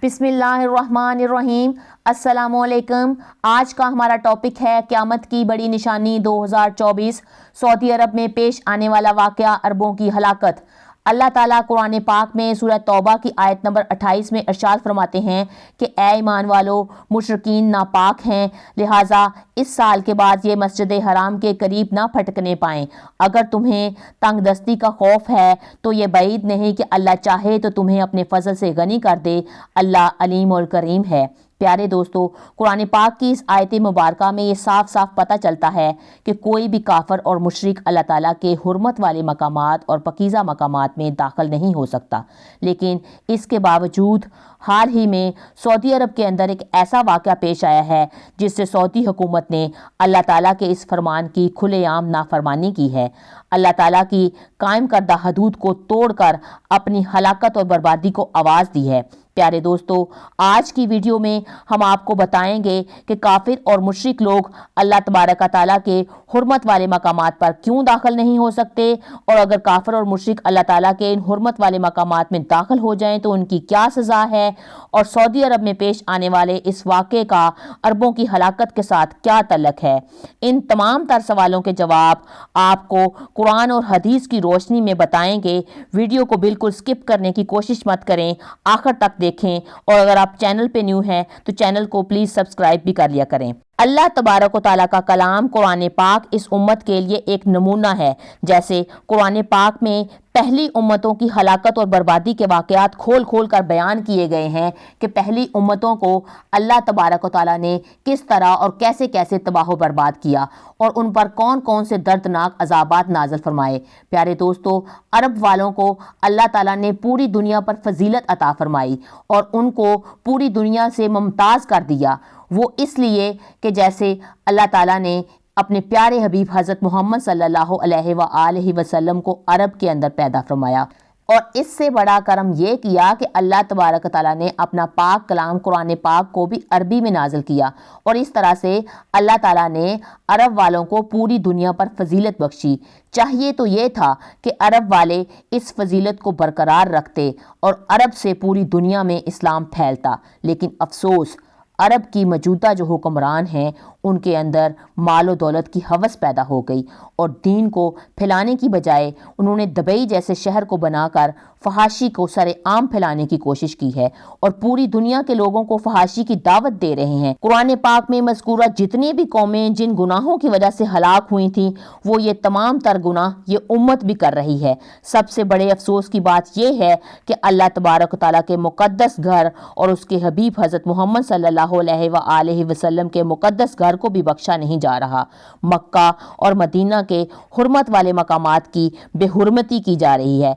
بسم اللہ الرحمن الرحیم۔ السلام علیکم۔ آج کا ہمارا ٹاپک ہے قیامت کی بڑی نشانی 2024، سعودی عرب میں پیش آنے والا واقعہ، عربوں کی ہلاکت۔ اللہ تعالیٰ قرآن پاک میں سورہ توبہ کی آیت نمبر 28 میں ارشاد فرماتے ہیں کہ اے ایمان والو، مشرکین ناپاک ہیں، لہٰذا اس سال کے بعد یہ مسجد حرام کے قریب نہ پھٹکنے پائیں۔ اگر تمہیں تنگ دستی کا خوف ہے تو یہ بعید نہیں کہ اللہ چاہے تو تمہیں اپنے فضل سے غنی کر دے، اللہ علیم اور کریم ہے۔ پیارے دوستو، قرآن پاک کی اس آیت مبارکہ میں یہ صاف صاف پتہ چلتا ہے کہ کوئی بھی کافر اور مشرک اللہ تعالیٰ کے حرمت والے مقامات اور پاکیزہ مقامات میں داخل نہیں ہو سکتا، لیکن اس کے باوجود حال ہی میں سعودی عرب کے اندر ایک ایسا واقعہ پیش آیا ہے جس سے سعودی حکومت نے اللہ تعالیٰ کے اس فرمان کی کھلے عام نافرمانی کی ہے، اللہ تعالیٰ کی قائم کردہ حدود کو توڑ کر اپنی ہلاکت اور بربادی کو آواز دی ہے۔ پیارے دوستو، آج کی ویڈیو میں ہم آپ کو بتائیں گے کہ کافر اور مشرک لوگ اللہ تبارک تعالیٰ کے حرمت والے مقامات پر کیوں داخل نہیں ہو سکتے، اور اگر کافر اور مشرک اللہ تعالیٰ کے ان حرمت والے مقامات میں داخل ہو جائیں تو ان کی کیا سزا ہے، اور سعودی عرب میں پیش آنے والے اس واقعے کا عربوں کی ہلاکت کے ساتھ کیا تعلق ہے۔ ان تمام تر سوالوں کے جواب آپ کو قرآن اور حدیث کی روشنی میں بتائیں گے۔ ویڈیو کو بالکل سکپ کرنے کی کوشش مت کریں، آخر تک دیکھیں، اور اگر آپ چینل پہ نیو ہیں تو چینل کو پلیز سبسکرائب بھی کر لیا کریں۔ اللہ تبارک و تعالیٰ کا کلام قرآن پاک اس امت کے لیے ایک نمونہ ہے۔ جیسے قرآن پاک میں پہلی امتوں کی ہلاکت اور بربادی کے واقعات کھول کھول کر بیان کیے گئے ہیں کہ پہلی امتوں کو اللہ تبارک و تعالیٰ نے کس طرح اور کیسے کیسے تباہ و برباد کیا، اور ان پر کون کون سے دردناک عذابات نازل فرمائے۔ پیارے دوستو، عرب والوں کو اللہ تعالیٰ نے پوری دنیا پر فضیلت عطا فرمائی اور ان کو پوری دنیا سے ممتاز کر دیا۔ وہ اس لیے کہ جیسے اللہ تعالیٰ نے اپنے پیارے حبیب حضرت محمد صلی اللہ علیہ وآلہ وسلم کو عرب کے اندر پیدا فرمایا، اور اس سے بڑا کرم یہ کیا کہ اللہ تبارک تعالیٰ نے اپنا پاک کلام قرآن پاک کو بھی عربی میں نازل کیا، اور اس طرح سے اللہ تعالیٰ نے عرب والوں کو پوری دنیا پر فضیلت بخشی۔ چاہیے تو یہ تھا کہ عرب والے اس فضیلت کو برقرار رکھتے اور عرب سے پوری دنیا میں اسلام پھیلتا، لیکن افسوس، عرب کی موجودہ جو حکمران ہیں ان کے اندر مال و دولت کی ہوس پیدا ہو گئی، اور دین کو پھیلانے کی بجائے انہوں نے دبئی جیسے شہر کو بنا کر فحاشی کو سر عام پھیلانے کی کوشش کی ہے، اور پوری دنیا کے لوگوں کو فحاشی کی دعوت دے رہے ہیں۔ قرآن پاک میں مذکورہ جتنی بھی قومیں جن گناہوں کی وجہ سے ہلاک ہوئی تھیں، وہ یہ تمام تر گناہ یہ امت بھی کر رہی ہے۔ سب سے بڑے افسوس کی بات یہ ہے کہ اللہ تبارک و تعالیٰ کے مقدس گھر اور اس کے حبیب حضرت محمد صلی اللہ علیہ وآلہ وسلم کے مقدس گھر کو بھی بخشا نہیں جا رہا۔ مکہ اور مدینہ کے حرمت والے مقامات کی بے حرمتی کی جا رہی ہے،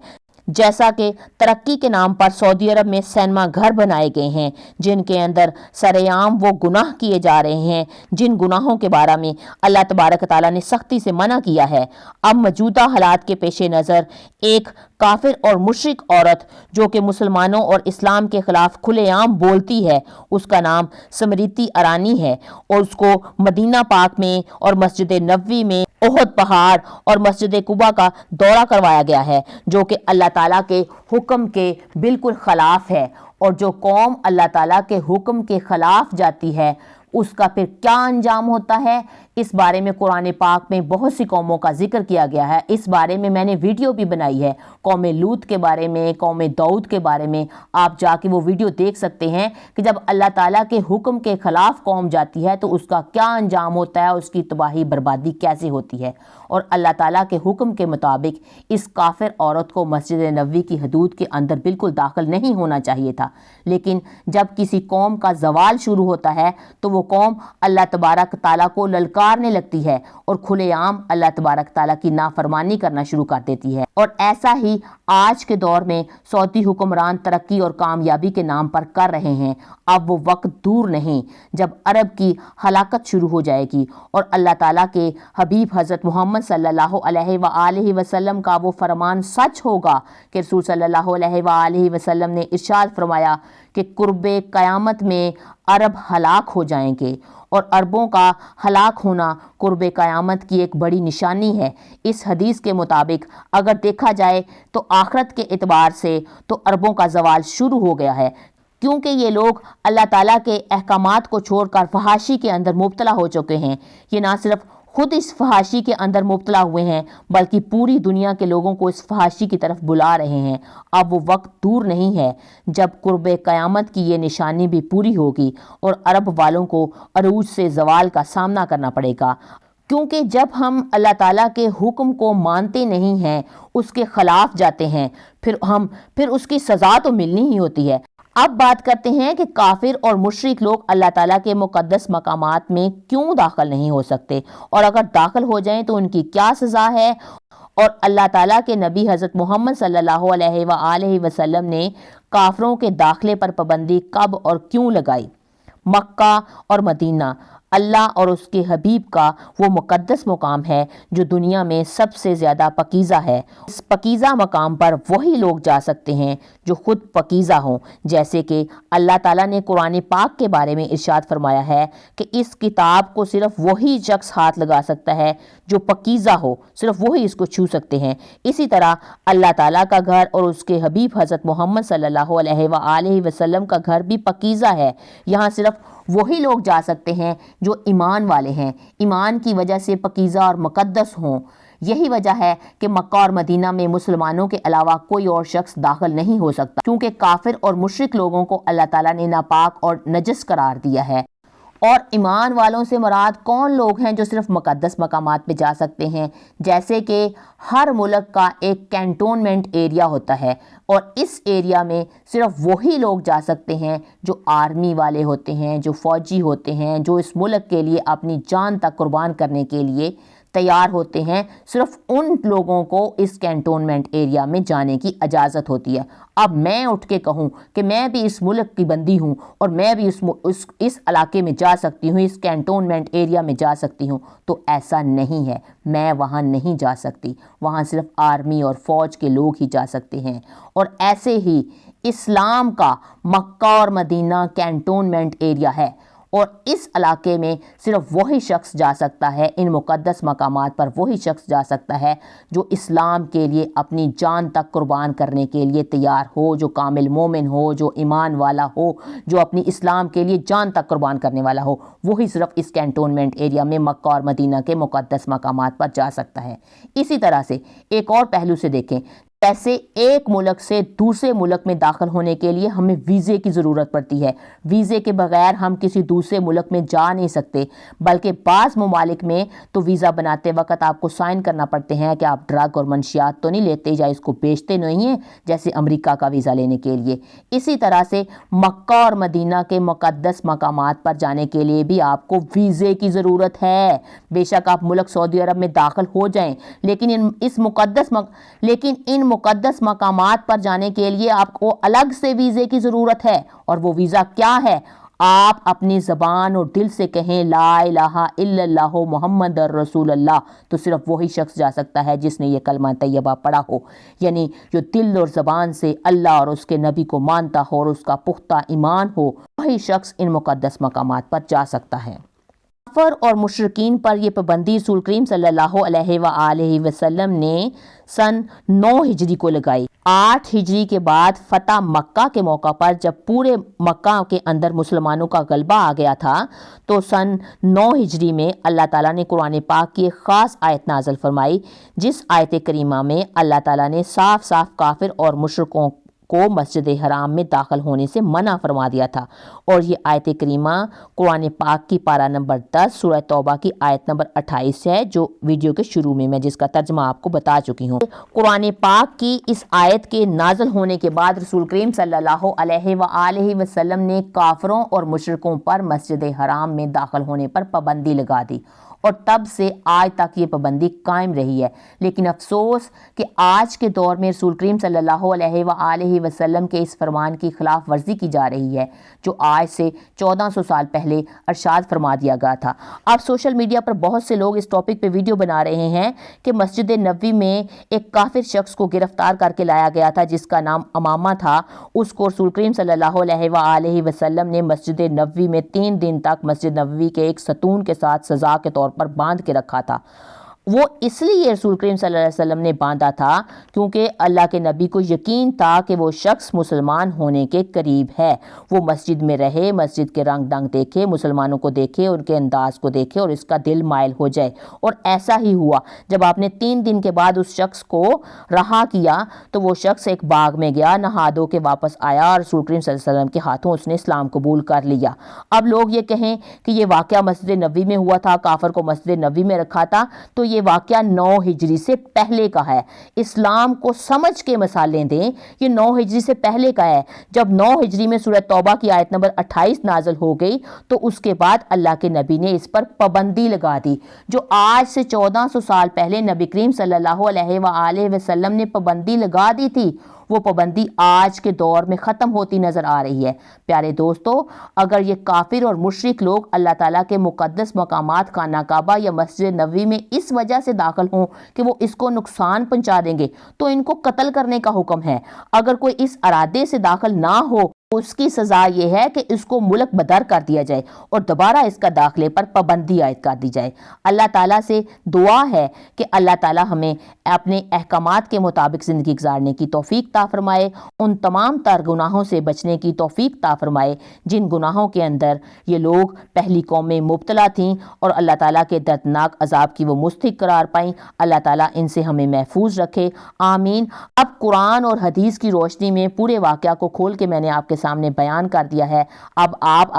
جیسا کہ ترقی کے نام پر سعودی عرب میں سینما گھر بنائے گئے ہیں جن کے اندر سر عام وہ گناہ کیے جا رہے ہیں جن گناہوں کے بارے میں اللہ تبارک تعالیٰ نے سختی سے منع کیا ہے۔ اب موجودہ حالات کے پیش نظر ایک کافر اور مشرک عورت جو کہ مسلمانوں اور اسلام کے خلاف کھلے عام بولتی ہے، اس کا نام سمریتی ارانی ہے، اور اس کو مدینہ پاک میں اور مسجد نبوی میں احد پہاڑ اور مسجد قباء کا دورہ کروایا گیا ہے، جو کہ اللہ تعالیٰ کے حکم کے بالکل خلاف ہے، اور جو قوم اللہ تعالیٰ کے حکم کے خلاف جاتی ہے اس کا پھر کیا انجام ہوتا ہے، اس بارے میں قرآن پاک میں بہت سی قوموں کا ذکر کیا گیا ہے۔ اس بارے میں میں نے ویڈیو بھی بنائی ہے، قوم لوط کے بارے میں، قوم داؤد کے بارے میں، آپ جا کے وہ ویڈیو دیکھ سکتے ہیں کہ جب اللہ تعالیٰ کے حکم کے خلاف قوم جاتی ہے تو اس کا کیا انجام ہوتا ہے، اس کی تباہی بربادی کیسے ہوتی ہے۔ اور اللہ تعالیٰ کے حکم کے مطابق اس کافر عورت کو مسجد نبوی کی حدود کے اندر بالکل داخل نہیں ہونا چاہیے تھا، لیکن جب کسی قوم کا زوال شروع ہوتا ہے تو وہ قوم اللہ تبارک تعالیٰ کو للکارنے لگتی ہے اور کھلے عام اللہ تبارک تعالیٰ کی نافرمانی کرنا شروع کر دیتی ہے۔ اور ایسا ہی آج کے دور میں سعودی حکمران ترقی اور کامیابی کے نام پر کر رہے ہیں۔ اب وہ وقت دور نہیں جب عرب کی ہلاکت شروع ہو جائے گی، اور اللہ تعالیٰ کے حبیب حضرت محمد صلی اللہ علیہ وآلہ وسلم کا وہ فرمان سچ ہوگا کہ رسول صلی اللہ علیہ وآلہ وسلم نے ارشاد فرمایا کہ قرب قیامت میں عرب ہلاک ہو جائیں گے، اور عربوں کا ہلاک ہونا قرب قیامت کی ایک بڑی نشانی ہے۔ اس حدیث کے مطابق اگر دیکھا جائے تو آخرت کے اعتبار سے تو عربوں کا زوال شروع ہو گیا ہے، کیونکہ یہ لوگ اللہ تعالیٰ کے احکامات کو چھوڑ کر فحاشی کے اندر مبتلا ہو چکے ہیں۔ یہ نہ صرف خود اس فحاشی کے اندر مبتلا ہوئے ہیں بلکہ پوری دنیا کے لوگوں کو اس فحاشی کی طرف بلا رہے ہیں۔ اب وہ وقت دور نہیں ہے جب قرب قیامت کی یہ نشانی بھی پوری ہوگی اور عرب والوں کو عروج سے زوال کا سامنا کرنا پڑے گا، کیونکہ جب ہم اللہ تعالیٰ کے حکم کو مانتے نہیں ہیں، اس کے خلاف جاتے ہیں، پھر اس کی سزا تو ملنی ہی ہوتی ہے۔ اب بات کرتے ہیں کہ کافر اور مشرک لوگ اللہ تعالیٰ کے مقدس مقامات میں کیوں داخل نہیں ہو سکتے، اور اگر داخل ہو جائیں تو ان کی کیا سزا ہے، اور اللہ تعالیٰ کے نبی حضرت محمد صلی اللہ علیہ وآلہ وسلم نے کافروں کے داخلے پر پابندی کب اور کیوں لگائی؟ مکہ اور مدینہ اللہ اور اس کے حبیب کا وہ مقدس مقام ہے جو دنیا میں سب سے زیادہ پاکیزہ ہے۔ اس پاکیزہ مقام پر وہی لوگ جا سکتے ہیں جو خود پاکیزہ ہوں، جیسے کہ اللہ تعالیٰ نے قرآن پاک کے بارے میں ارشاد فرمایا ہے کہ اس کتاب کو صرف وہی شخص ہاتھ لگا سکتا ہے جو پاکیزہ ہو، صرف وہی اس کو چھو سکتے ہیں۔ اسی طرح اللہ تعالیٰ کا گھر اور اس کے حبیب حضرت محمد صلی اللہ علیہ وآلہ وسلم کا گھر بھی پاکیزہ ہے۔ یہاں صرف وہی لوگ جا سکتے ہیں جو ایمان والے ہیں، ایمان کی وجہ سے پاکیزہ اور مقدس ہوں۔ یہی وجہ ہے کہ مکہ اور مدینہ میں مسلمانوں کے علاوہ کوئی اور شخص داخل نہیں ہو سکتا، کیونکہ کافر اور مشرک لوگوں کو اللہ تعالیٰ نے ناپاک اور نجس قرار دیا ہے۔ اور ایمان والوں سے مراد کون لوگ ہیں جو صرف مقدس مقامات پہ جا سکتے ہیں؟ جیسے کہ ہر ملک کا ایک کینٹونمنٹ ایریا ہوتا ہے، اور اس ایریا میں صرف وہی لوگ جا سکتے ہیں جو آرمی والے ہوتے ہیں، جو فوجی ہوتے ہیں، جو اس ملک کے لیے اپنی جان تک قربان کرنے کے لیے تیار ہوتے ہیں۔ صرف ان لوگوں کو اس کینٹونمنٹ ایریا میں جانے کی اجازت ہوتی ہے۔ اب میں اٹھ کے کہوں کہ میں بھی اس ملک کی بندی ہوں اور میں بھی اس علاقے میں جا سکتی ہوں، اس کینٹونمنٹ ایریا میں جا سکتی ہوں، تو ایسا نہیں ہے۔ میں وہاں نہیں جا سکتی، وہاں صرف آرمی اور فوج کے لوگ ہی جا سکتے ہیں۔ اور ایسے ہی اسلام کا مکہ اور مدینہ کینٹونمنٹ ایریا ہے، اور اس علاقے میں صرف وہی شخص جا سکتا ہے، ان مقدس مقامات پر وہی شخص جا سکتا ہے جو اسلام کے لیے اپنی جان تک قربان کرنے کے لیے تیار ہو، جو کامل مومن ہو، جو ایمان والا ہو، جو اپنی اسلام کے لیے جان تک قربان کرنے والا ہو، وہی صرف اس کینٹونمنٹ ایریا میں مکہ اور مدینہ کے مقدس مقامات پر جا سکتا ہے۔ اسی طرح سے ایک اور پہلو سے دیکھیں، جیسے ایک ملک سے دوسرے ملک میں داخل ہونے کے لیے ہمیں ویزے کی ضرورت پڑتی ہے۔ ویزے کے بغیر ہم کسی دوسرے ملک میں جا نہیں سکتے، بلکہ بعض ممالک میں تو ویزا بناتے وقت آپ کو سائن کرنا پڑتے ہیں کہ آپ ڈرگ اور منشیات تو نہیں لیتے یا اس کو بیچتے نہیں ہیں، جیسے امریکہ کا ویزا لینے کے لیے۔ اسی طرح سے مکہ اور مدینہ کے مقدس مقامات پر جانے کے لیے بھی آپ کو ویزے کی ضرورت ہے۔ بے شک آپ ملک سعودی عرب میں داخل ہو جائیں، لیکن ان مقدس مقامات پر جانے کے لیے آپ کو الگ سے ویزے کی ضرورت ہے، اور وہ ویزا کیا ہے؟ آپ اپنی زبان اور دل سے کہیں لا الہ الا اللہ محمد رسول اللہ، تو صرف وہی شخص جا سکتا ہے جس نے یہ کلمہ طیبہ پڑھا ہو، یعنی جو دل اور زبان سے اللہ اور اس کے نبی کو مانتا ہو اور اس کا پختہ ایمان ہو، وہی شخص ان مقدس مقامات پر جا سکتا ہے۔ کافر اور مشرکین پر یہ پابندی رسول کریم صلی اللہ علیہ وآلہ وسلم نے سن 9 ہجری کو لگائی۔ 8 ہجری کے بعد فتح مکہ کے موقع پر جب پورے مکہ کے اندر مسلمانوں کا غلبہ آ گیا تھا، تو سن 9 ہجری میں اللہ تعالیٰ نے قرآن پاک کی ایک خاص آیت نازل فرمائی، جس آیت کریمہ میں اللہ تعالیٰ نے صاف صاف کافر اور مشرکوں کو مسجد حرام میں داخل ہونے سے منع فرما دیا تھا۔ اور یہ آیت کریمہ قرآن پاک کی پارہ نمبر 10 سورہ توبہ کی آیت نمبر 28 ہے، جو ویڈیو کے شروع میں جس کا ترجمہ آپ کو بتا چکی ہوں۔ قرآن پاک کی اس آیت کے نازل ہونے کے بعد رسول کریم صلی اللہ علیہ وآلہ وسلم نے کافروں اور مشرکوں پر مسجد حرام میں داخل ہونے پر پابندی لگا دی، اور تب سے آج تک یہ پابندی قائم رہی ہے۔ لیکن افسوس کہ آج کے دور میں رسول کریم صلی اللہ علیہ وآلہ وسلم کے اس فرمان کی خلاف ورزی کی جا رہی ہے، جو آج سے 1400 سال پہلے ارشاد فرما دیا گیا تھا۔ اب سوشل میڈیا پر بہت سے لوگ اس ٹاپک پہ ویڈیو بنا رہے ہیں کہ مسجد نبوی میں ایک کافر شخص کو گرفتار کر کے لایا گیا تھا جس کا نام امامہ تھا۔ اس کو رسول کریم صلی اللہ علیہ وآلہ وسلم نے مسجد نبوی میں 3 دن تک مسجد نبوی کے ایک ستون کے ساتھ سزا کے طور پر باندھ کے رکھا تھا۔ وہ اس لیے رسول کریم صلی اللہ علیہ وسلم نے باندھا تھا کیونکہ اللہ کے نبی کو یقین تھا کہ وہ شخص مسلمان ہونے کے قریب ہے۔ وہ مسجد میں رہے، مسجد کے رنگ ڈنگ دیکھے، مسلمانوں کو دیکھے، ان کے انداز کو دیکھے اور اس کا دل مائل ہو جائے۔ اور ایسا ہی ہوا۔ جب آپ نے 3 دن کے بعد اس شخص کو رہا کیا تو وہ شخص ایک باغ میں گیا، نہا دھو کے واپس آیا اور رسول کریم صلی اللہ علیہ وسلم کے ہاتھوں اس نے اسلام قبول کر لیا۔ اب لوگ یہ کہیں کہ یہ واقعہ مسجد نبوی میں ہوا تھا، کافر کو مسجد نبوی میں رکھا تھا، تو یہ واقعہ 9 ہجری سے پہلے کا ہے۔ اسلام کو سمجھ کے مثالیں دیں، یہ 9 ہجری سے پہلے کا ہے۔ جب 9 ہجری میں سورہ توبہ کی آیت نمبر 28 نازل ہو گئی تو اس کے بعد اللہ کے نبی نے اس پر پابندی لگا دی۔ جو آج سے 1400 سال پہلے نبی کریم صلی اللہ علیہ وآلہ وسلم نے پابندی لگا دی تھی، وہ پابندی آج کے دور میں ختم ہوتی نظر آ رہی ہے۔ پیارے دوستو، اگر یہ کافر اور مشرک لوگ اللہ تعالیٰ کے مقدس مقامات خانہ کعبہ یا مسجد نبوی میں اس وجہ سے داخل ہوں کہ وہ اس کو نقصان پہنچا دیں گے تو ان کو قتل کرنے کا حکم ہے۔ اگر کوئی اس ارادے سے داخل نہ ہو، اس کی سزا یہ ہے کہ اس کو ملک بدر کر دیا جائے اور دوبارہ اس کا داخلے پر پابندی عائد کر دی جائے۔ اللہ تعالیٰ سے دعا ہے کہ اللہ تعالیٰ ہمیں اپنے احکامات کے مطابق زندگی گزارنے کی توفیق عطا فرمائے، ان تمام تر گناہوں سے بچنے کی توفیق عطا فرمائے جن گناہوں کے اندر یہ لوگ پہلی قومیں مبتلا تھیں اور اللہ تعالیٰ کے دردناک عذاب کی وہ مستحق قرار پائیں۔ اللہ تعالیٰ ان سے ہمیں محفوظ رکھے، آمین۔ اب قرآن اور حدیث کی روشنی میں پورے واقعہ کو کھول کے میں نے آپ کے سامنے بیان کر دیا ہے۔ اب آپ